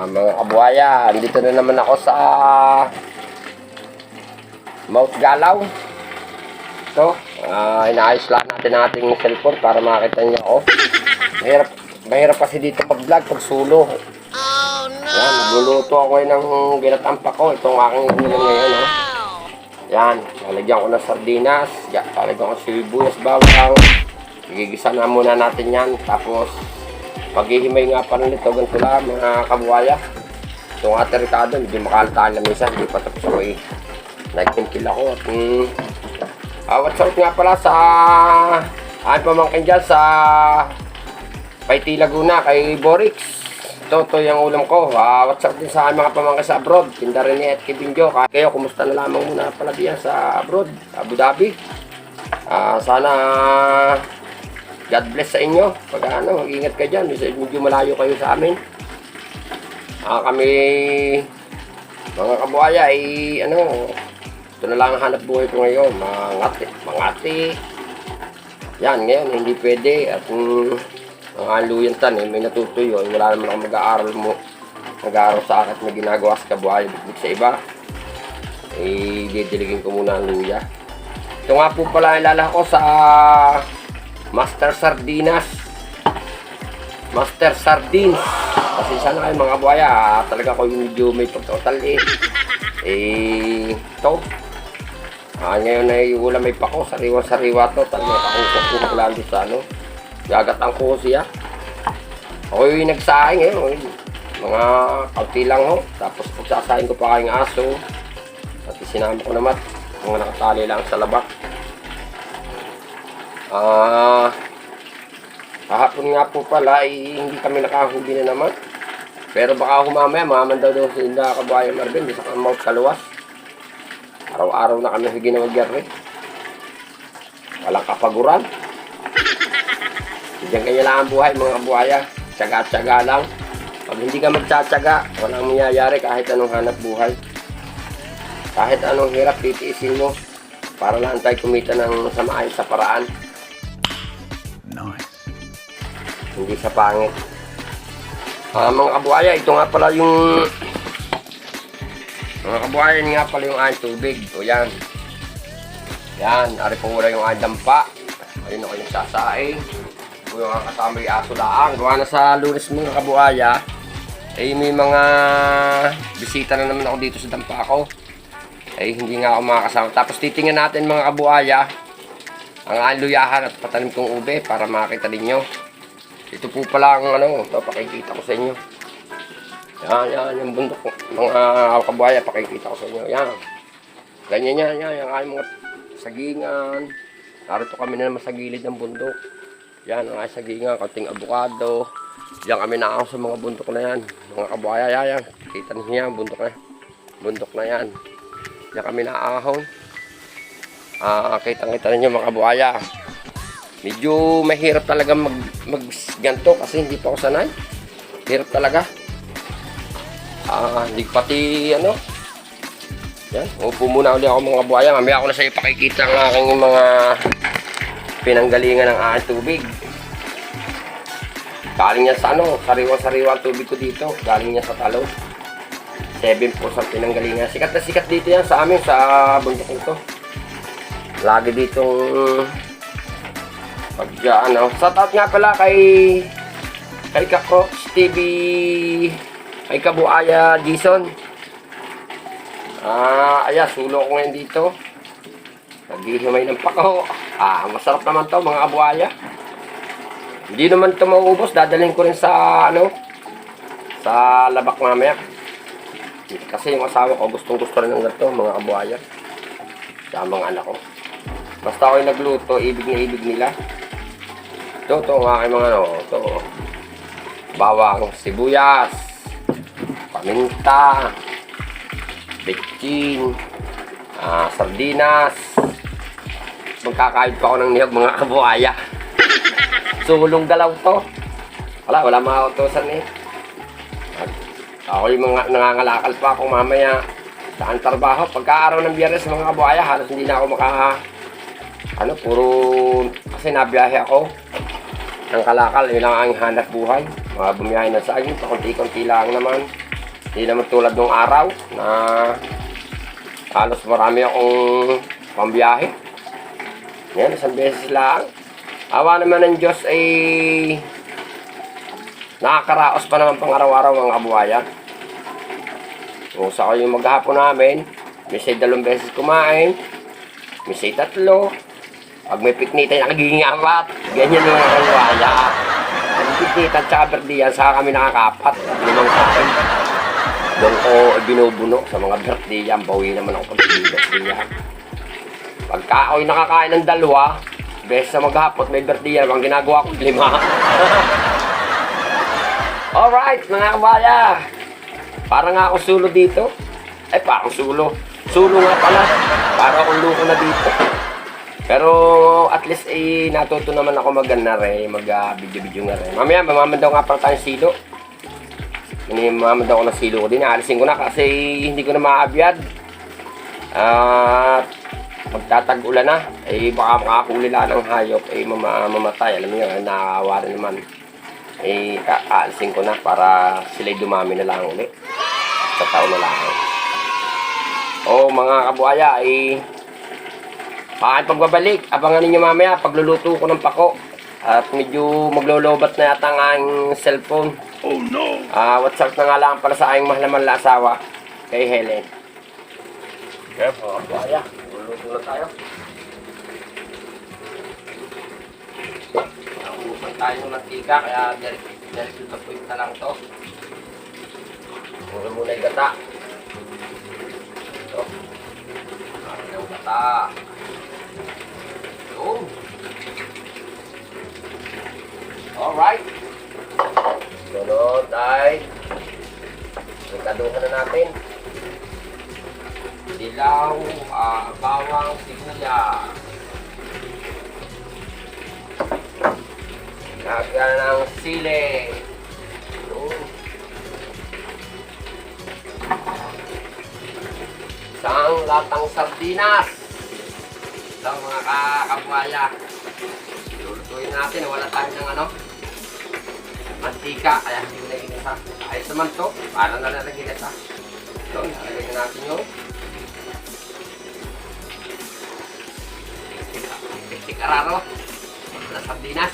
Mga kabuhaya, andito na naman ako sa Mount Galaw. Ito, inaayos lang natin ang ating cellphone para makita niyo ako. Mahirap kasi dito mag-vlog pag sulo. Oh no! Yan, nagluluto ako ngayon ng ginatampak ko. Itong aking ulam ngayon. Oh. Yan, lalagyan ko ng sardinas. Lalagyan ko sibuyas, bawang. Igigisa na muna natin yan. Tapos, paghihimay nga pa rin ito, ganito lang mga kabuhaya. Itong ating ricado, hindi makalataan na minsan. Hindi pa tapos ako eh. Nagtimpil ako. At, what's up nga pala sa aking pamangkin dyan sa Paiti, Laguna, kay Borix. Ito yung ulam ko. What's up din sa aking mga pamangkin sa abroad. Tinda rin at Kibinjo. Kayo, kumusta na lamang muna pala diyan sa abroad, Abu Dhabi. Sana God bless sa inyo. Pag mag-ingat ka dyan. Medyo malayo kayo sa amin. Kami, mga kabuhaya, ay ito na lang ang hanap buhay ko ngayon. Mangati. Yan, ngayon, hindi pwede. At mga luyantan, may natutuyo. Wala naman akong mag-aaral sa akin at may ginagawa sa kabuhaya. Biglig sa iba. Didiligin ko muna ang luya. Ito nga po pala ilala ko sa Master Sardinas. Master Sardines. Kasi sana kayo mga kabuhaya. Talaga ko yung medyo may pagtotal eh. Ito. Ngayon ay ulam may pako, sariwa-sariwa to. Talagang kakusok lang doon sa gagatang ko siya. Ako yung nagsaing mga kaunti lang ho. Tapos pagsasaing ko pa kayong aso. At isinama ko naman mga nakatali lang sa labak. Kahapon nga po pala hindi kami nakahuli na naman. Pero baka humamaya mamandaw daw sa Inda Kabuhaya Marvin sa Mount Kaluwas. Araw-araw na kami ginawagyan walang kapaguran. Diyan kanya lang ang buhay mga kabuhaya. Tsaga-tsaga lang. Pag hindi ka magtsatsaga, walang mangyayari kahit anong hanap buhay. Kahit anong hirap titiisin mo para lang tayo kumita ng maayos sa paraan. Nice. Hindi sa pangit. Mga kabuhaya, ito nga pala yung mga kabuhaya, nga pala yung aking tubig. O yan. Yan, ari po muna yung aking dampa. Ayun ako yung sasaing. O yung kasama yung aso laang. Gawa na sa Lunes mga kabuhaya. May mga bisita na naman ako dito sa dampa ako. Hindi nga ako makakasama. Tapos titingnan natin mga kabuhaya ang aking luyahan at patanim kong ube para makita ninyo. Ito po pala ang ito, pakikita ko sa inyo. Yan, yung bundok mga kabuhaya, pakikita ko sa inyo. Yan. Ganyan yan, yung aking mga sagingan. Narito kami na naman sa gilid ng bundok. Yan, ang aking sagingan, kaunting abukado. Diyan kami na ako sa mga bundok na yan. Mga kabuhaya, yan. Kita niyo yan, bundok na yan. Diyan kami na ahon. Kita ninyo mga kabuhaya. Medyo mahirap talaga mag-ganto kasi hindi pa ako sanay. Hirap talaga. Hindi pati Yan, upo muna ulit ako mga kabuhaya. Mamaya ako na sa iyo pakikita ang aking mga pinanggalingan ng aking tubig. Galing niya sa sariwa-sariwa ang tubig ko dito. Galing niya sa Talo. 7 po sa pinanggalingan. Sikat na sikat dito yan sa amin sa bundok nito. Lagi ditong shout out nga pala kay Kakrox TV, kay Kabuhaya Jason. Sulo ko ngayon dito. Naghihimay ng pako. Masarap naman to mga kabuhaya. Hindi naman ito maubos. Dadalhin ko rin sa sa labak mamaya. Kasi yung asawa ko gustong-gusto rin ng ganito mga kabuhaya. Sa mga anak ko. Basta ako'y nagluto, ibig na ibig nila. Ito ang aking mga bawang sibuyas, paminta, bitchin, sardinas. Magkakayod pa ako ng niyog mga kabuhaya. Sulong dalaw to. Wala makautosan Ako yung mga nangangalakal pa ako mamaya sa trabaho. Pagka-araw ng Biyernes mga kabuhaya, halos hindi na ako kasi nabiyahe ako ng Kalakal, yun lang ang hanap buhay. Mga bumiyahe na saging, pakunti-kunti lang naman. Hindi naman tulad nung araw na halos marami akong pambiyahe. Yan, isang beses lang. Awa naman ng Diyos ay nakakaraos pa naman pang araw-araw ang kabuhayan. Kung sa yung maghapon namin, misay 2 beses kumain, misay 3. Pag may piknitan, nagiging 4. Ganyan yung kabuhaya. Pag piknitan tsaka birthday, saka kami nakakapat. 5 kain. Doon ko binubuno sa mga birthday yan. Bawi naman ako pag birthday yan. Pagka ako'y nakakain ng 2 beses sa maghapon, may birthday yan. Ang ginagawa ko, 5. Alright, mga kabaya. Parang nga ako sulo dito. Ay, parang sulo. Sulo nga pala. Parang akong luko na dito. Pero at least natuto naman ako mag-video-video nga rin. Mamaya, mamamandaw nga pala tayong silo. Mamamandaw ko ng silo ko din. Aalisin ko na kasi hindi ko na maabyad. At magtatag-ulan na. Baka makakuli lang ng hayop. Mamatay. Alam mo yun, nakakawa rin naman. Aalisin ko na para sila'y dumami na lang ulit. Sa taon na lang. Mga kabuhaya, bakit pagbabalik, abangan ninyo mamaya pagluluto ko ng pako. At medyo maglolobat na yata ang aking cellphone. Oh no! WhatsApp na nga lang para sa aking mahal na asawa, kay Helen. Okay, mga kabuhaya, magluluto na tayo. Nakupan tayo ng mantika, kaya direct to point na lang to. Muna yung gata. Ito. Yung gata. Yun. Alright. Sunod ay ikaduhan na natin. Dilaw, bawang, sibuyas. Lagyan ng sili. Yun. Isang latang sardinas. Ito mga kabuhaya. Lulutuin natin. Wala tayo ng mantika. Kaya hindi na ginisa. Ayos naman to. Paano na nalagyan ito? Ito, nalagyan natin yung pistik araro na sardinas.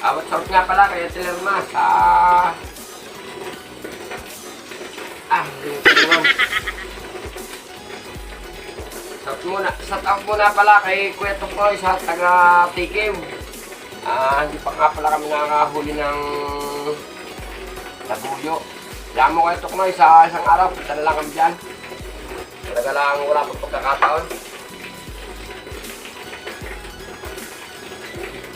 Awat sarap nga pala kaya tilerma sa hindi ko naman. Shout out muna pala kay Kuya Tuknoy sa taga Tikim. Hindi pa nga pala kami nakahuli ng tabuyo. Diyan mo Kuya Tuknoy sa isang araw, punta na lang kami dyan. Talaga lang wala pang pagkakataon.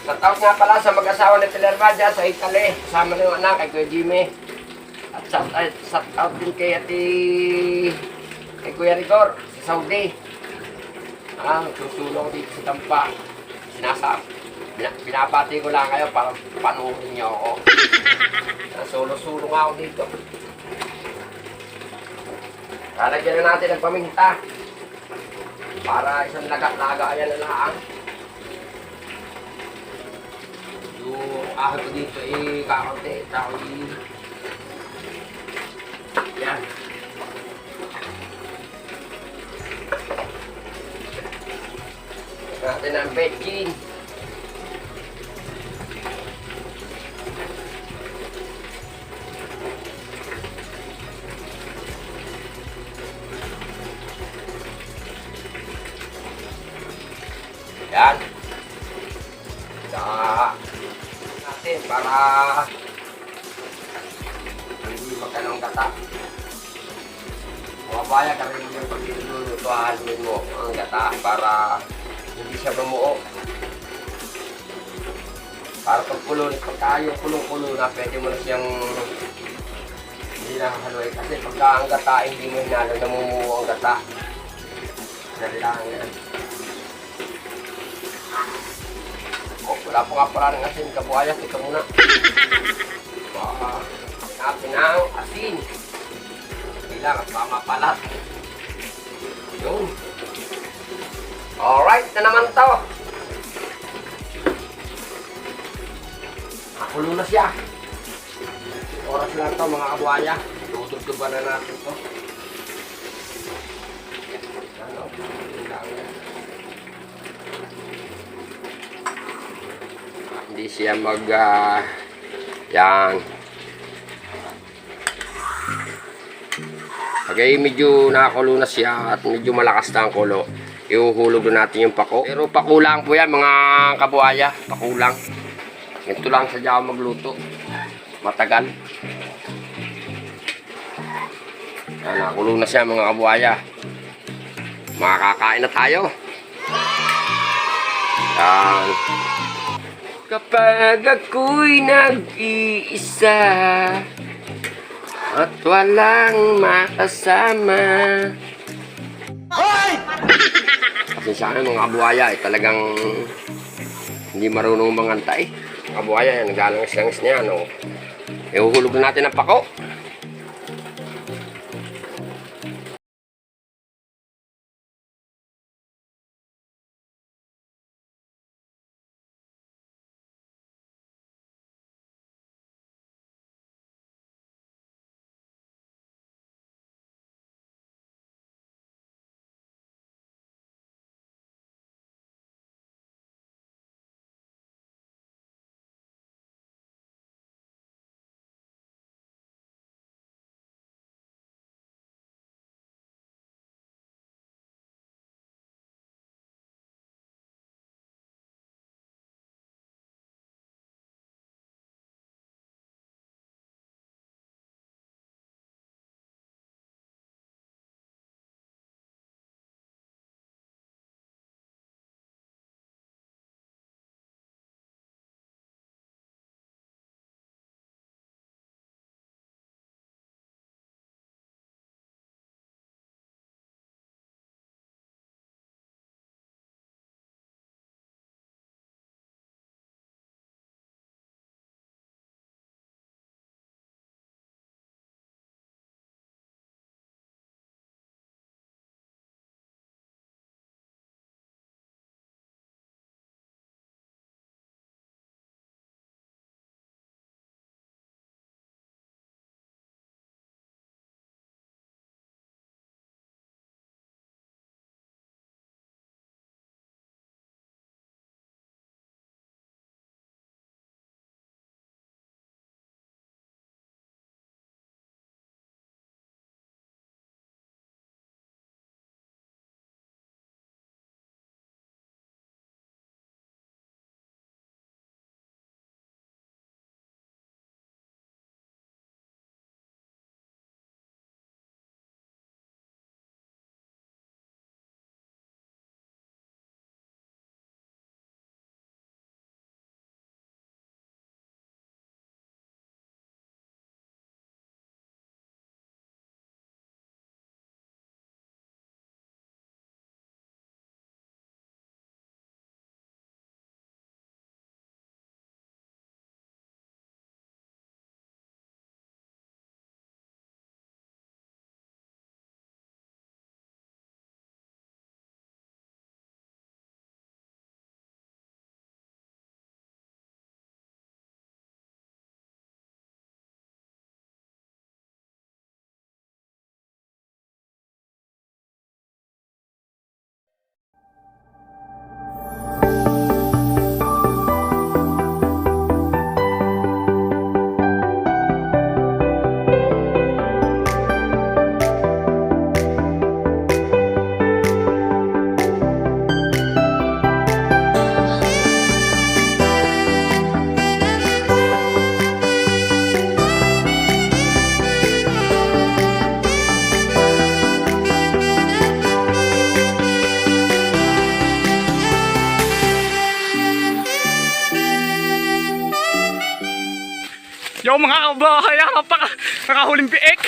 Shout out nga pala sa mag-asawa ni Tilerma dyan sa Italy. Kasama na yung anak kay Kuya Jimmy. At shout out din kay Kuya Rigor sa Saudi. Susulong dito sa Tampa. Binabati ko lang kayo para panuhin niyo ako. Sulo-sulo nga ako dito. Lalagyan na natin ng paminta. Para isang laga-laga yan na lang. Yung ahon ko dito kakunti. Yan. Natin ang betchin. Yan. Natin para hindi magkanong gata. Mabaya ka rin yung pag-iluluto, haluin mo ang gata para hindi siya bumuo. Para pagka yung kulong-kulo na, pwede mo na siyang hindi nakahaluin. Kasi pagka ang gata, hindi mo hinalo, namumuo ang gata. Nalilangan yan. Wala po nga pala ng asin, kabuhaya. Ito muna. Natin ang asin. Kailangan pa mapalat. Yun. Alright na naman to. Nakulo na siya. Oras lang to mga kabuhaya. Tutugtugan na natin to. Ano? Hindi siya yan. Okay, medyo nakakulo na siya at medyo malakas na ang kulo. Ihuhulog na natin yung pako. Pero pako lang po yan mga kabuhaya. Pako lang. Ganito lang sadya ako magluto. Matagal. Yan, nakakulo na siya mga kabuhaya. Makakain na tayo. Yan. Kapag ako'y nag-iisa at walang makasama. Hoy! Kasi sana mga kabuhaya talagang hindi marunong manganta eh. Mga kabuhaya yan, naglalangis-langis niya. No? Ihuhulog na natin ang pako. Yo mga kabahaya, nakahuling biik.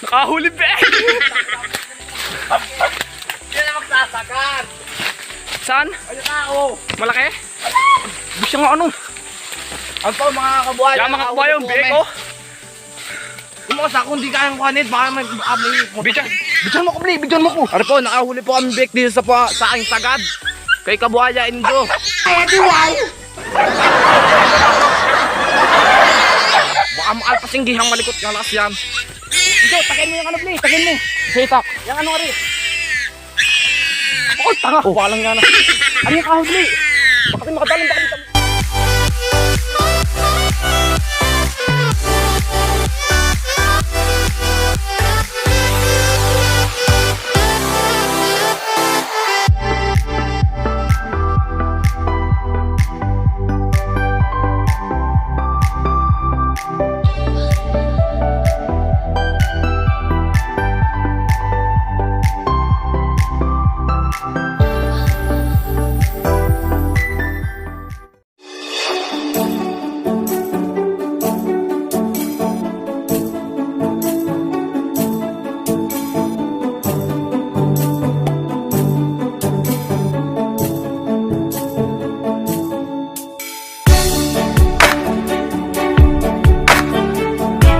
Nakahuling biik. Yan na magsasakar. Saan? Ayun ako. Malaki? Bisya nga ano? Ang pa mga kabuhay. Yan mga kabuhay yung biik oh. Kung mga sako hindi kayang kuhanit, baka may Bidyan mo ko, Bli, bidyan mo ko. Ano po, nakahuli po kami biik dito sa aking sagad. Kay Kabuhaya Indo. Ay, ito yan! Ang alpasinggihang malikot nga lakas yan. Ito, takin mo yung ano, Bli. Takin mo. Sitak. Yung ano, Ari. Oh, tanga. Walang nga na. Ano yung kahoy, Bli? Baka kayo makadaling, baka dito.